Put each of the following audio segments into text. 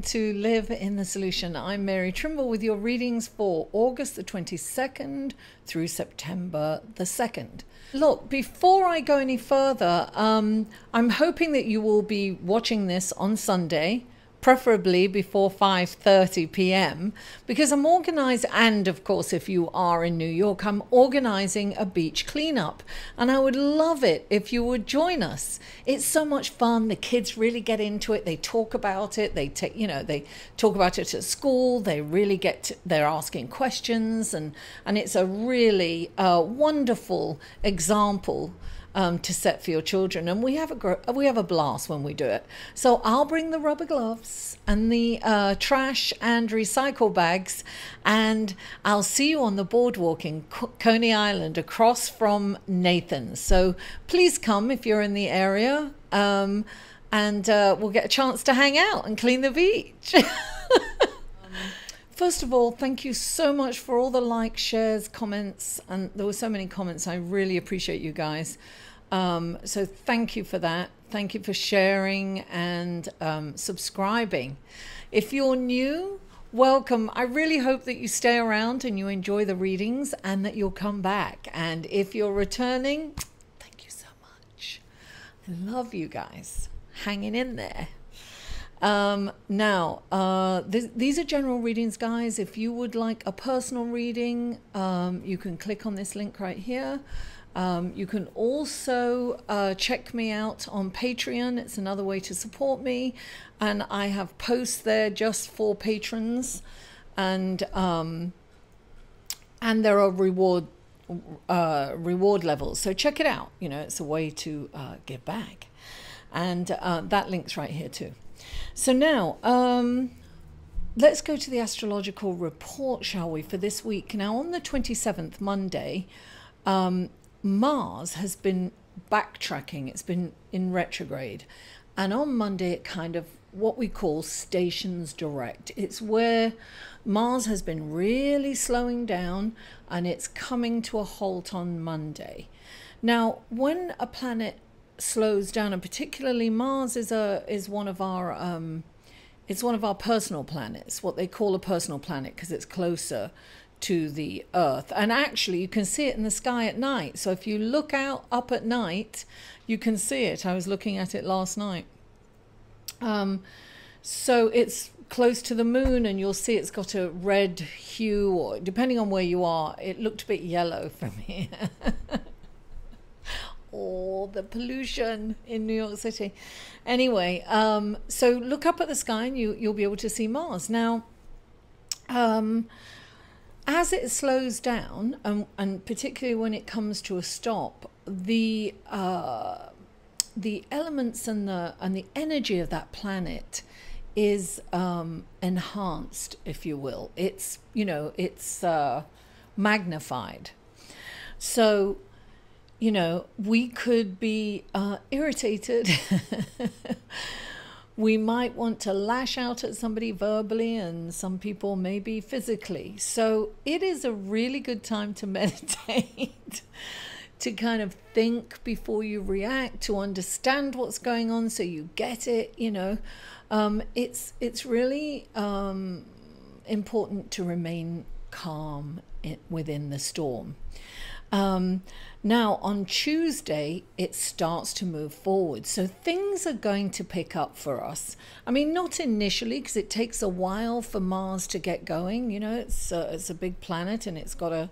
to Live in the Solution. I'm Mary Trimble with your readings for August the 22nd through September the 2nd. Look, before I go any further, I'm hoping that you will be watching this on Sunday, preferably before 5:30 p.m. because I'm organizing, and of course if you are in New York, I'm organizing a beach cleanup, and I would love it if you would join us. It's so much fun. The kids really get into it. They talk about it. They talk about it at school. They really they're asking questions, and it's a really wonderful example to set for your children, and we have a blast when we do it. So I'll bring the rubber gloves and the trash and recycle bags, and I'll see you on the boardwalk in Coney Island across from Nathan's. So please come if you're in the area, and we'll get a chance to hang out and clean the beach. First of all, thank you so much for all the likes, shares, comments, and there were so many comments. I really appreciate you guys. So thank you for that. Thank you for sharing and subscribing. If you're new, welcome. I really hope that you stay around and you enjoy the readings and that you'll come back. And if you're returning, thank you so much. I love you guys hanging in there. These are general readings, guys. If you would like a personal reading, you can click on this link right here. You can also check me out on Patreon. It's another way to support me, and I have posts there just for patrons, and there are reward levels. So check it out. You know, it's a way to give back, and that link's right here too. So now, let's go to the astrological report, shall we, for this week. Now, on the 27th, Monday, Mars has been backtracking. It's been in retrograde. And on Monday, it kind of what we call stations direct. It's where Mars has been really slowing down, and it's coming to a halt on Monday. Now, when a planet slows down, and particularly Mars is one of our it's one of our personal planets, what they call a personal planet, because it's closer to the Earth, and actually you can see it in the sky at night. So if you look out up at night, you can see it. I was looking at it last night. So it's close to the moon, and you'll see it's got a red hue, or depending on where you are, it looked a bit yellow from here. Or the pollution in New York City. Anyway, so look up at the sky and you'll be able to see Mars. Now, as it slows down, and particularly when it comes to a stop, the elements and the energy of that planet is enhanced, if you will. It's magnified. So we could be irritated. We might want to lash out at somebody verbally, and some people maybe physically. So it is a really good time to meditate, to kind of think before you react, to understand what's going on so you get it. It's really important to remain calm within the storm. Now, on Tuesday, it starts to move forward. So things are going to pick up for us. I mean, not initially, because it takes a while for Mars to get going. It's a big planet, and it's got to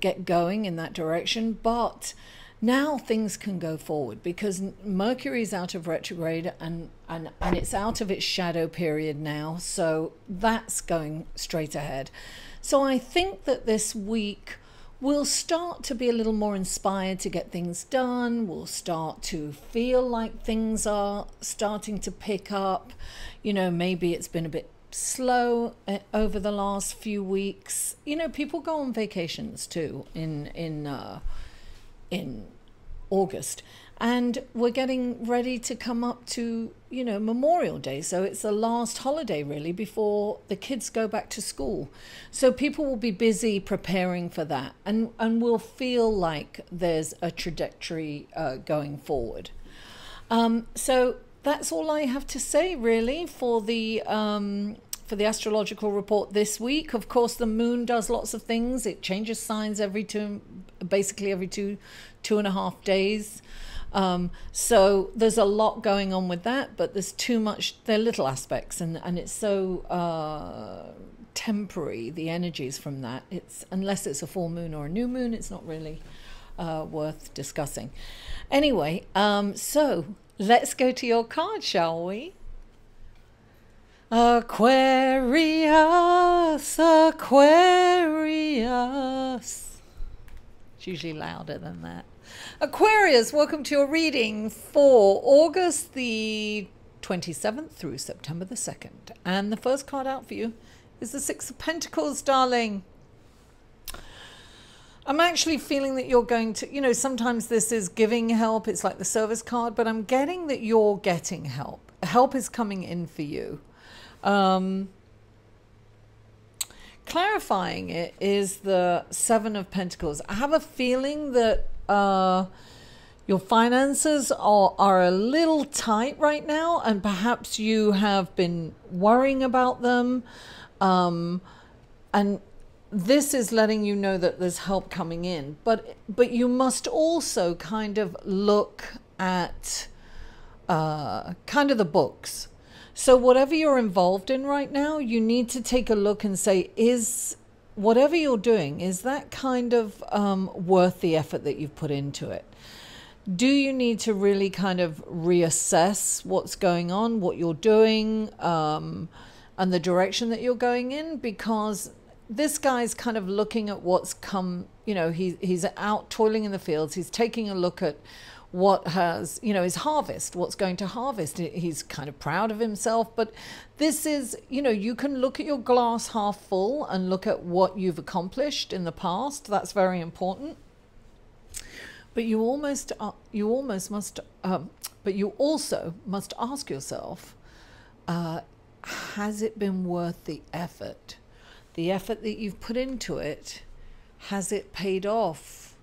get going in that direction. But now things can go forward because Mercury's out of retrograde, and it's out of its shadow period now. So that's going straight ahead. So I think that this week we'll start to be a little more inspired to get things done. We'll start to feel like things are starting to pick up. Maybe it's been a bit slow over the last few weeks. People go on vacations too in August. And we're getting ready to come up to, Memorial Day. So it's the last holiday, really, before the kids go back to school. So people will be busy preparing for that. And we'll feel like there's a trajectory going forward. So that's all I have to say, really, for the astrological report this week. Of course, the moon does lots of things. It changes signs basically every two and a half days. So there's a lot going on with that, but there's too much. They're little aspects, and it's so temporary, the energies from that. Unless it's a full moon or a new moon, it's not really worth discussing. Anyway, so let's go to your card, shall we? Aquarius, Aquarius. It's usually louder than that. Aquarius, welcome to your reading for August the 27th through September the 2nd. And the first card out for you is the Six of Pentacles, darling. I'm actually feeling that you're going to, sometimes this is giving help. It's like the service card, but I'm getting that you're getting help. Help is coming in for you. Clarifying it is the Seven of Pentacles. I have a feeling that your finances are a little tight right now, and perhaps you have been worrying about them, and this is letting you know that there's help coming in, but you must also kind of look at kind of the books. So whatever you're involved in right now, you need to take a look and say, is whatever you're doing, is that kind of worth the effort that you've put into it? Do you need to really kind of reassess what's going on, what you're doing, and the direction that you're going in? Because this guy's kind of looking at what's come, he's out toiling in the fields. He's taking a look at what has, his harvest, what's going to harvest. He's kind of proud of himself, but this is, you can look at your glass half full and look at what you've accomplished in the past. That's very important. But you also must ask yourself, has it been worth the effort? The effort that you've put into it, has it paid off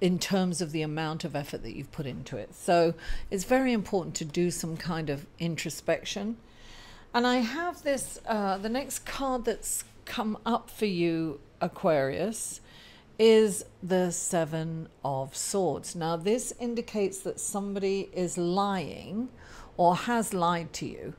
in terms of the amount of effort that you've put into it? So it's very important to do some kind of introspection. And I have this, the next card that's come up for you, Aquarius, is the Seven of Swords. Now this indicates that somebody is lying or has lied to you,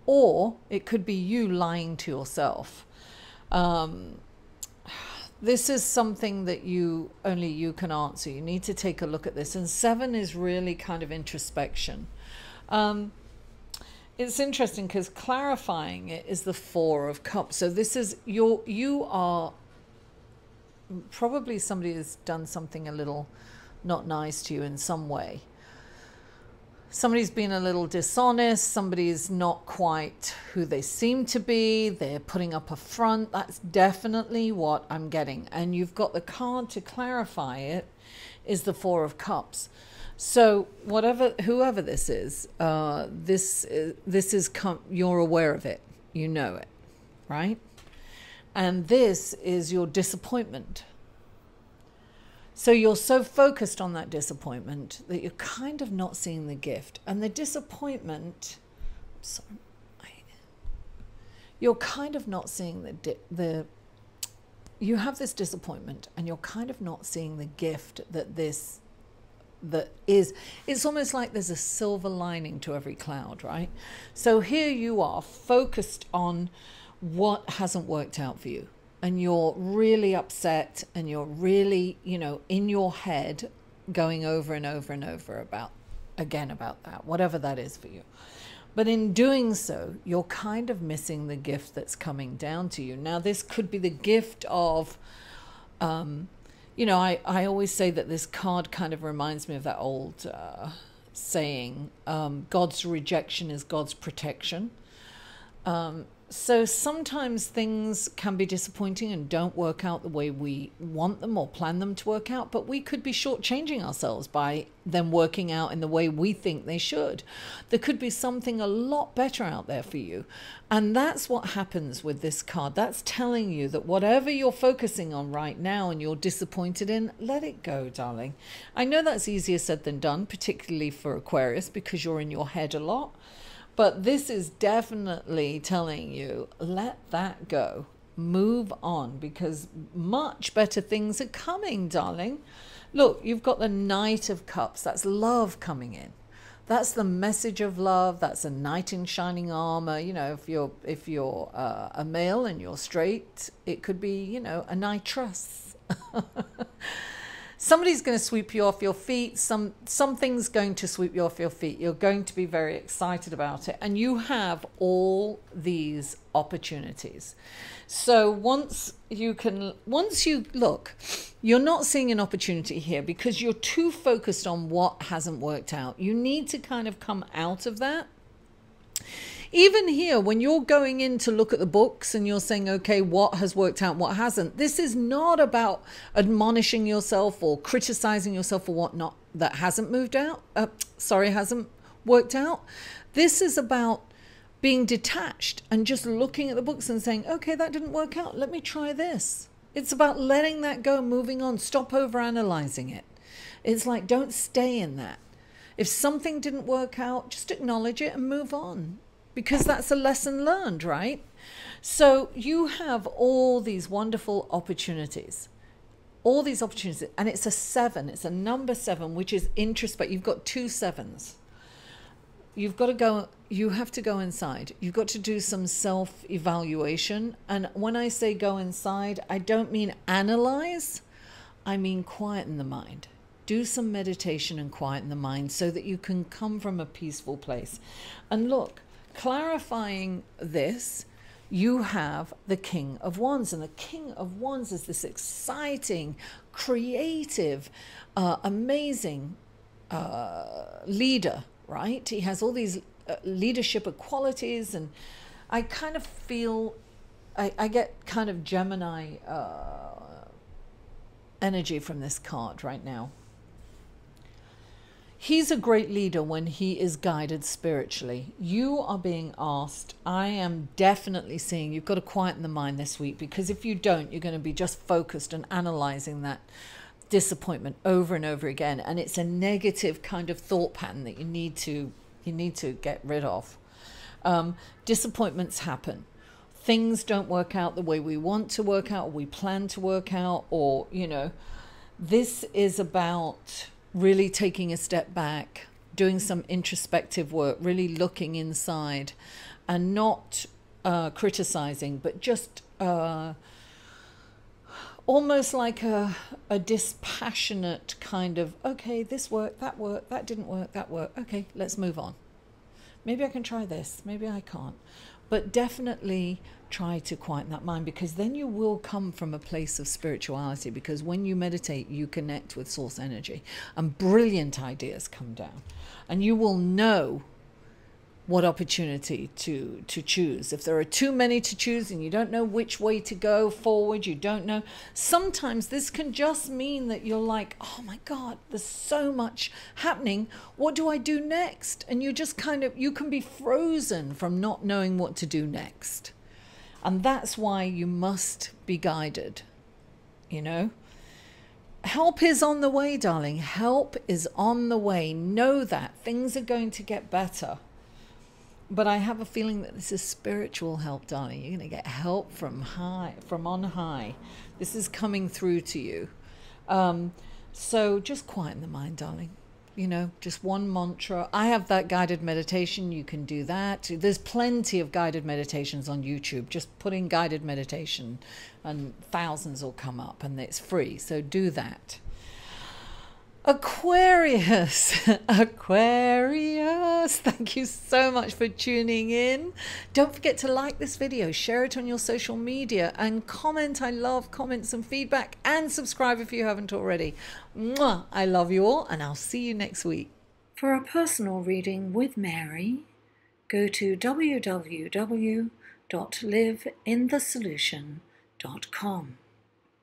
or it could be you lying to yourself. This is something that only you can answer. You need to take a look at this. And seven is really kind of introspection. It's interesting because clarifying it is the Four of Cups. So this is you are probably somebody has done something a little not nice to you in some way. Somebody's been a little dishonest. Somebody's not quite who they seem to be. They're putting up a front. That's definitely what I'm getting. And you've got the card to clarify it is the Four of Cups. So whoever this is, you're aware of it. You know it, right? And this is your disappointment. So you're so focused on that disappointment that you're kind of not seeing the gift. And the disappointment, you're kind of not seeing you have this disappointment and you're kind of not seeing the gift it's almost like there's a silver lining to every cloud, right? So here you are focused on what hasn't worked out for you. And you're really upset and you're really, in your head going over and over and over about that, whatever that is for you. But in doing so, you're kind of missing the gift that's coming down to you. Now, this could be the gift of, I always say that this card kind of reminds me of that old saying, God's rejection is God's protection. So sometimes things can be disappointing and don't work out the way we want them or plan them to work out, but we could be shortchanging ourselves by them working out in the way we think they should. There could be something a lot better out there for you. And that's what happens with this card. That's telling you that whatever you're focusing on right now and you're disappointed in, let it go, darling. I know that's easier said than done, particularly for Aquarius, because you're in your head a lot. But this is definitely telling you, let that go. Move on, because much better things are coming, darling. Look, you've got the Knight of Cups. That's love coming in. That's the message of love. That's a knight in shining armor. You know, if you're a male and you're straight, it could be, you know, a knightress. Somebody's going to sweep you off your feet. Something's going to sweep you off your feet. You're going to be very excited about it. And you have all these opportunities. So once you look, you're not seeing an opportunity here because you're too focused on what hasn't worked out. You need to kind of come out of that. Even here, when you're going in to look at the books and you're saying, okay, what has worked out, what hasn't, this is not about admonishing yourself or criticizing yourself for what not that hasn't hasn't worked out. This is about being detached and just looking at the books and saying, okay, that didn't work out. Let me try this. It's about letting that go, moving on. Stop overanalyzing it. It's like, don't stay in that. If something didn't work out, just acknowledge it and move on. Because that's a lesson learned, right? So you have all these wonderful opportunities. All these opportunities. And it's a 7. It's a number 7, which is introspect. You've got 2 7s. You've got to go, you have to go inside. You've got to do some self-evaluation. And when I say go inside, I don't mean analyze. I mean quieten the mind. Do some meditation and quieten the mind so that you can come from a peaceful place. And look, clarifying this, you have the King of Wands. And the King of Wands is this exciting, creative, amazing leader, right? He has all these leadership qualities, and I kind of feel, I get kind of Gemini energy from this card right now. He's a great leader when he is guided spiritually. You are being asked, I am definitely seeing you've got to quieten the mind this week, because if you don't, you're going to be just focused and analyzing that disappointment over and over again. And it's a negative kind of thought pattern that you need to get rid of. Disappointments happen. Things don't work out the way we want to work out, or we plan to work out, or, you know, this is about really taking a step back, doing some introspective work, really looking inside and not criticizing, but just almost like a dispassionate kind of, okay, this worked, that didn't work, that worked. Okay, let's move on. Maybe I can try this, maybe I can't. But definitely try to quieten that mind, because then you will come from a place of spirituality, because when you meditate, you connect with source energy and brilliant ideas come down, and you will know what opportunity to choose. If there are too many to choose and you don't know which way to go forward, you don't know. Sometimes this can just mean that you're like, oh my God, there's so much happening. What do I do next? And you just kind of, you can be frozen from not knowing what to do next. And that's why you must be guided, you know? Help is on the way, darling. Help is on the way. Know that. Things are going to get better. But I have a feeling that this is spiritual help, darling. You're going to get help from on high. This is coming through to you. So just quieten the mind, darling. You know, just one mantra. I have that guided meditation. You can do that. There's plenty of guided meditations on YouTube. Just put in guided meditation and thousands will come up, and it's free. So do that. Aquarius, Aquarius, thank you so much for tuning in. Don't forget to like this video, share it on your social media, and comment. I love comments and feedback, and subscribe if you haven't already. Mwah! I love you all, and I'll see you next week. For a personal reading with Mary, go to www.aquariusaug.com. www.liveinthesolution.com.